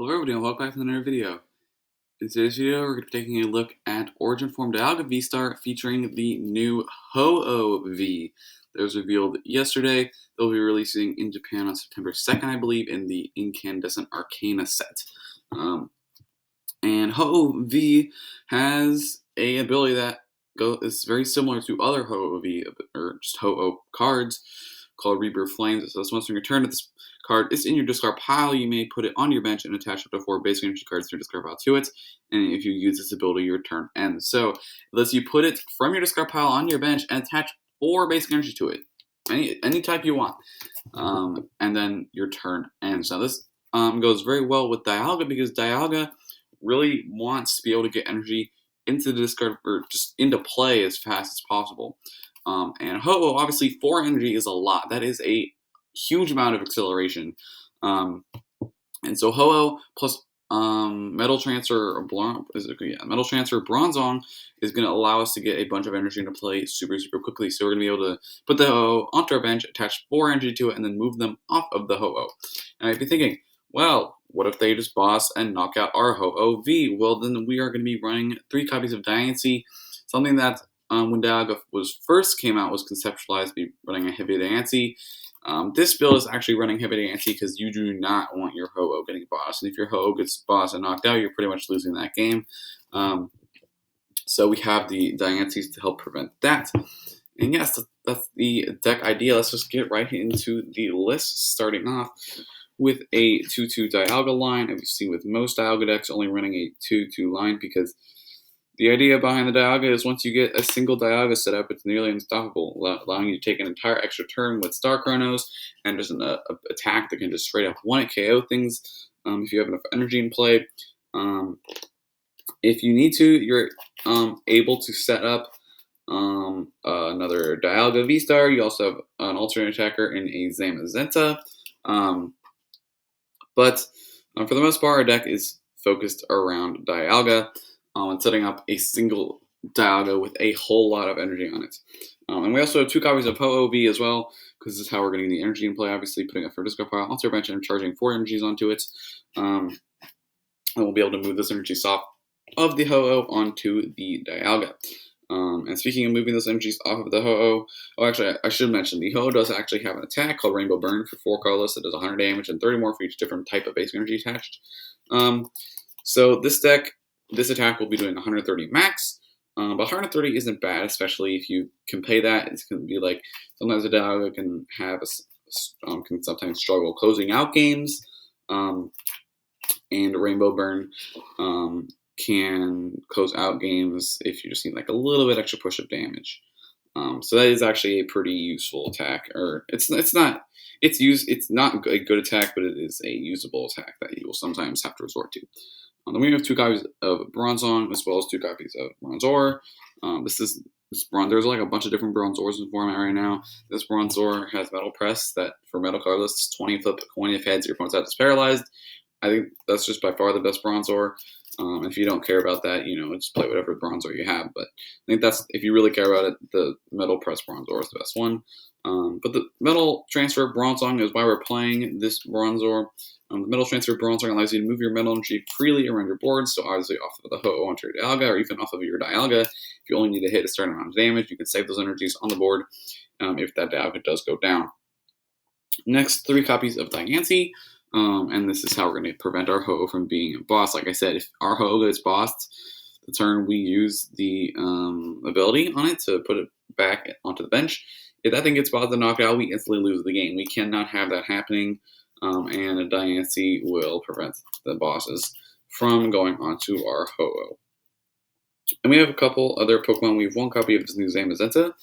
Hello everybody and welcome back to another video. In today's video, we're going to be taking a look at Origin Forme Dialga VSTAR featuring the new Ho-Oh V that was revealed yesterday. They'll be releasing in Japan on September 2nd, I believe, in the Incandescent Arcana set. And Ho-Oh V has a ability that is very similar to other Ho-Oh V, or just Ho-Oh cards, called Rebirth Flames. So once on your turn, if this card is in your discard pile, you may put it on your bench and attach up to 4 basic energy cards to your discard pile to it. And if you use this ability, your turn ends. So it lets you put it from your discard pile on your bench and attach 4 basic energy to it, any type you want. And then your turn ends. Now this goes very well with Dialga because Dialga really wants to be able to get energy into the discard or just into play as fast as possible. And Ho-Oh, obviously, 4 energy is a lot. That is a huge amount of acceleration. And so Ho-Oh plus Metal Transfer Bronzong is going to allow us to get a bunch of energy into play super quickly. So we're going to be able to put the Ho-Oh onto our bench, attach 4 energy to it, and then move them off of the Ho-Oh. And I'd be thinking, well, what if they just boss and knock out our Ho-Oh V? Well, then we are going to be running 3 copies of Diancie, something that when Dialga first came out was conceptualized to be running a heavy Diancie. This build is actually running heavy Diancie because you do not want your Ho-Oh getting bossed. And if your Ho-Oh gets bossed and knocked out, you're pretty much losing that game. So we have the Diancies to help prevent that. And yes, that's the deck idea. Let's just get right into the list, starting off with a 2-2 Dialga line. As we've seen with most Dialga decks, only running a 2-2 line because the idea behind the Dialga is once you get a single Dialga set up, it's nearly unstoppable, allowing you to take an entire extra turn with Star Cronos and just an attack that can just straight up one-hit KO things if you have enough energy in play. If you need to, you're able to set up another Dialga V-Star. You also have an alternate attacker in a Zamazenta. But for the most part, our deck is focused around Dialga and setting up a single Dialga with a whole lot of energy on it. And we also have 2 copies of Ho-Oh V as well, because this is how we're getting the energy in play, obviously putting it for discard pile onto our bench and charging 4 energies onto it. And we'll be able to move this energy off of the Ho-Oh onto the Dialga. And speaking of moving those energies off of the Ho-Oh, actually, I should mention, the Ho-Oh does actually have an attack called Rainbow Burn for 4 colorless that does 100 damage and 30 more for each different type of basic energy attached. So this deck, this attack will be doing 130 max, but 130 isn't bad, especially if you can pay that. It's going to be like, sometimes a Dialga can can sometimes struggle closing out games, and Rainbow Burn can close out games if you just need like a little bit extra push of damage. So that is actually a pretty useful attack, or it's not a good attack, but it is a usable attack that you will sometimes have to resort to. Then we have 2 copies of Bronzong as well as 2 copies of Bronzor. There's like a bunch of different Bronzors in format right now. This Bronzor has Metal Press that for metal color lists 20 flip a coin if heads your opponent's out is paralyzed. I think that's just by far the best Bronzor. If you don't care about that, just play whatever Bronzor you have. But I think that's, if you really care about it, the Metal Press Bronzor is the best one. But the Metal Transfer Bronzong is why we're playing this Bronzor. The Metal Transfer Bronzong allows you to move your metal energy freely around your board, so obviously off of the Ho-Oh onto your Dialga, or even off of your Dialga. If you only need to hit a certain amount of damage, you can save those energies on the board if that Dialga does go down. Next, 3 copies of Diancie. And this is how we're going to prevent our Ho-Oh from being bossed. Like I said, if our Ho-Oh gets bossed, the turn we use the ability on it to put it back onto the bench. If that thing gets bossed and knocked out, we instantly lose the game. We cannot have that happening, and a Diancie will prevent the bosses from going onto our Ho-Oh. And we have a couple other Pokemon. We have 1 copy of this new Zamazenta.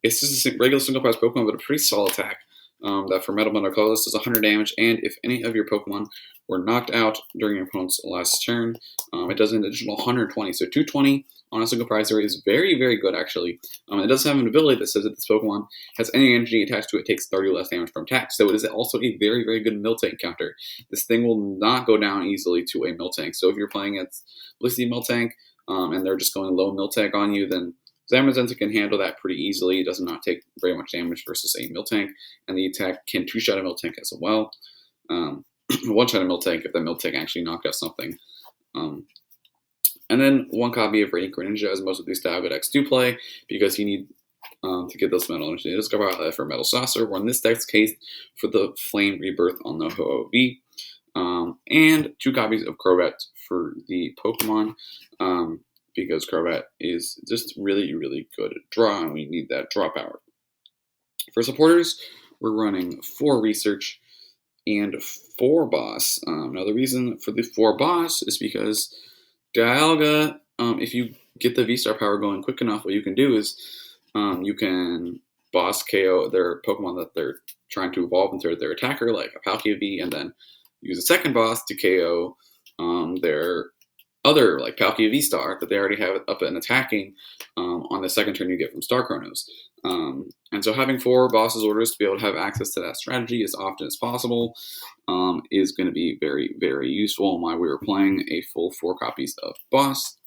It's just a regular single prize Pokemon, but a pretty solid attack. That for Metal colorless does 100 damage, and if any of your Pokemon were knocked out during your opponent's last turn, it does an additional 120. So 220 on a single prize area is very, very good, actually. It does have an ability that says that this Pokemon has any energy attached to it takes 30 less damage from attack. So it is also a very, very good Miltank counter. This thing will not go down easily to a Miltank. So if you're playing against Blissey Miltank, and they're just going low Miltank on you, then Zamazenta can handle that pretty easily. It does not take very much damage versus a Miltank, and the attack can 2-shot a Miltank as well. one-shot a Miltank if that Miltank actually knocked out something. Um, and then one copy of Radiant Greninja, as most of these Dialga decks do play, because you need to get those metal energy. Discover for Metal Saucer, or in this deck's case, for the Flame Rebirth on the Ho-Oh-V. And 2 copies of Crobat for the Pokemon, because Crobat is just really, really good at draw, and we need that draw power. For supporters, we're running 4 Research and 4 Boss. Now, the reason for the 4 Boss is because Dialga, if you get the V-Star power going quick enough, what you can do is you can Boss KO their Pokemon that they're trying to evolve into their attacker, like a Palkia V, and then use a second boss to KO their other, like Palkia V-Star, that they already have up and attacking on the second turn you get from Star Cronos. And so having 4 bosses orders to be able to have access to that strategy as often as possible is going to be very, very useful. While we were playing a full 4 copies of Boss.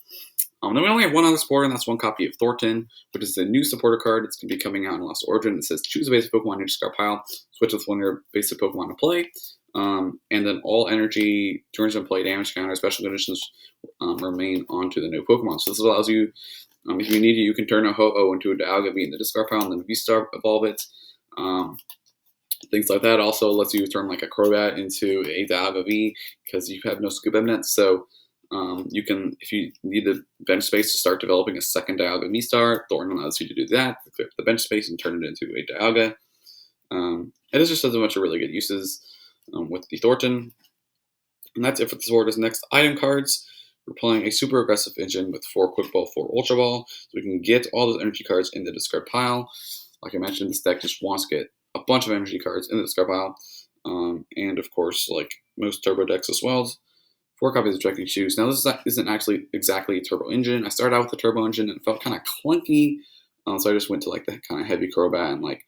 Then we only have one other supporter, and that's 1 copy of Thornton, which is a new supporter card. It's going to be coming out in Lost Origin. It says choose a basic Pokemon in your discard pile, switch with one of your basic Pokemon to play, and then all energy turns in play damage counter special conditions remain onto the new Pokemon. So this allows you, if you need to, you can turn a Ho-Oh into a Dialga V in the discard pile and then V-Star evolve it. Things like that. Also lets you turn like a Crobat into a Dialga V because you have no Scoop Eminence. So you can, if you need the bench space to start developing a second Dialga V-Star, Thornton allows you to do that, clear the bench space and turn it into a Dialga. It just has a bunch of really good uses with the Thornton. And that's it for the supporters. Next, item cards. We're playing a super aggressive engine with 4 Quick Ball, 4 Ultra Ball, so we can get all those energy cards in the discard pile. Like I mentioned, this deck just wants to get a bunch of energy cards in the discard pile. And of course, like most turbo decks as well, 4 copies of Trekking Shoes. Now, this isn't actually exactly a turbo engine. I started out with the turbo engine and it felt kind of clunky. So I just went to like the kind of heavy Crobat and like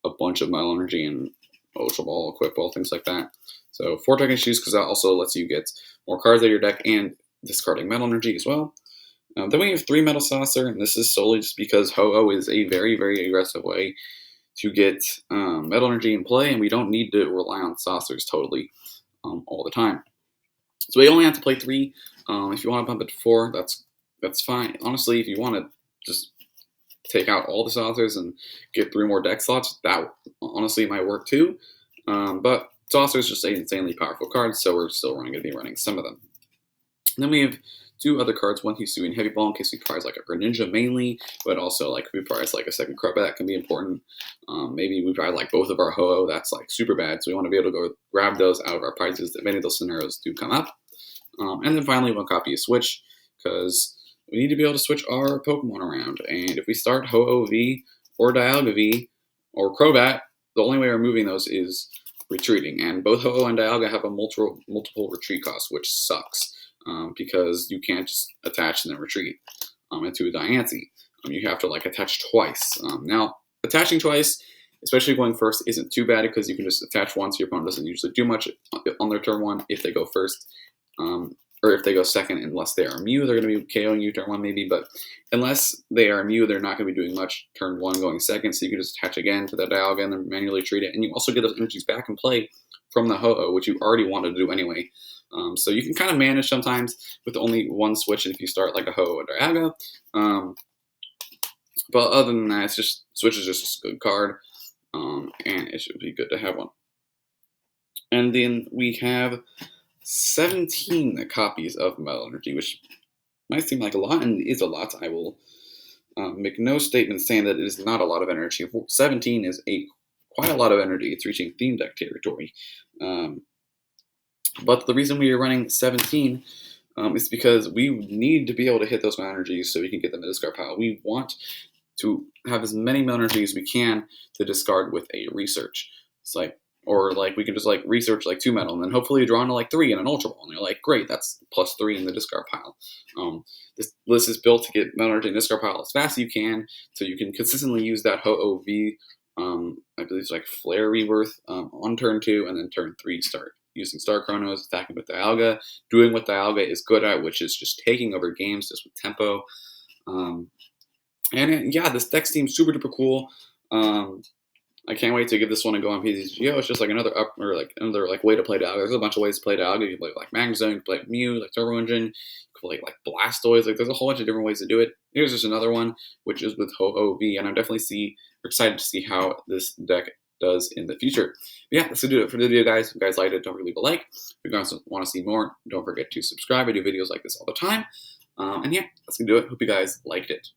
a bunch of Metal Energy and Ultra Ball, Quick Ball, things like that. So 4 Trekking Shoes, because that also lets you get more cards out of your deck and discarding Metal Energy as well. Then we have 3 Metal Saucer, and this is solely just because Ho-Oh is a very, very aggressive way to get Metal Energy in play, and we don't need to rely on Saucers totally all the time. So we only have to play 3. If you want to bump it to 4, that's fine. Honestly, if you want to just take out all the Saucers and get 3 more deck slots, that honestly might work too. But Saucer is just an insanely powerful card, so we're still going to be running some of them. And then we have 2 other cards. One he's doing Heavy Ball in case we prize like a Greninja mainly, but also like if we prize like a second Crobat, that can be important. Maybe we prize like both of our Ho-Oh, that's like super bad. So we want to be able to go grab those out of our prizes if any of those scenarios do come up. And then finally 1 copy of Switch, because we need to be able to switch our Pokemon around. And if we start Ho-Oh V or Dialga V or Crobat, the only way we're moving those is retreating. And both Ho-Oh and Dialga have a multiple retreat cost, which sucks. Because you can't just attach and then retreat into a Diancie. You have to like attach twice. Now, attaching twice, especially going first, isn't too bad because you can just attach once. Your opponent doesn't usually do much on their turn 1 if they go first. Or if they go second, unless they are Mew, they're going to be KOing you turn 1 maybe. But unless they are Mew, they're not going to be doing much turn 1 going second. So you can just attach again to the Dialga and then manually treat it. And you also get those energies back in play from the Ho-Oh, which you already wanted to do anyway. So you can kind of manage sometimes with only 1 switch if you start like a Ho-Oh or Dialga. But other than that, Switch is just a good card, and it should be good to have one. And then we have 17 copies of Metal Energy, which might seem like a lot, and is a lot. I will make no statement saying that it is not a lot of energy. 17 is quite a lot of energy. It's reaching theme deck territory. But the reason we are running 17 is because we need to be able to hit those Metal Energies so we can get them in the discard pile. We want to have as many Metal Energies as we can to discard with a Research. It's like, or like we can just like Research like 2 Metal, and then hopefully you draw into like 3 in an Ultra Ball, and you're like, great, that's +3 in the discard pile. This list is built to get Metal Energy in the discard pile as fast as you can, so you can consistently use that Ho-Oh V, I believe it's like Flare Rebirth on turn 2, and then turn 3 start using Star Cronos, attacking with Dialga, doing what Dialga is good at, which is just taking over games just with tempo. Yeah, this deck seems super duper cool. I can't wait to give this one a go on PCGO. It's just like another another way to play Dialga. There's a bunch of ways to play Dialga. You can play like Magnezone, you can play Mew, like Turbo Engine, you can play like Blastoise. Like there's a whole bunch of different ways to do it. Here's just another one, which is with Ho-Oh-V, and I'm definitely excited to see how this deck does in the future. But yeah, that's gonna do it for the video, guys. If you guys liked it, don't forget to leave a like. If you guys want to see more, don't forget to subscribe. I do videos like this all the time. And yeah, that's gonna do it. Hope you guys liked it.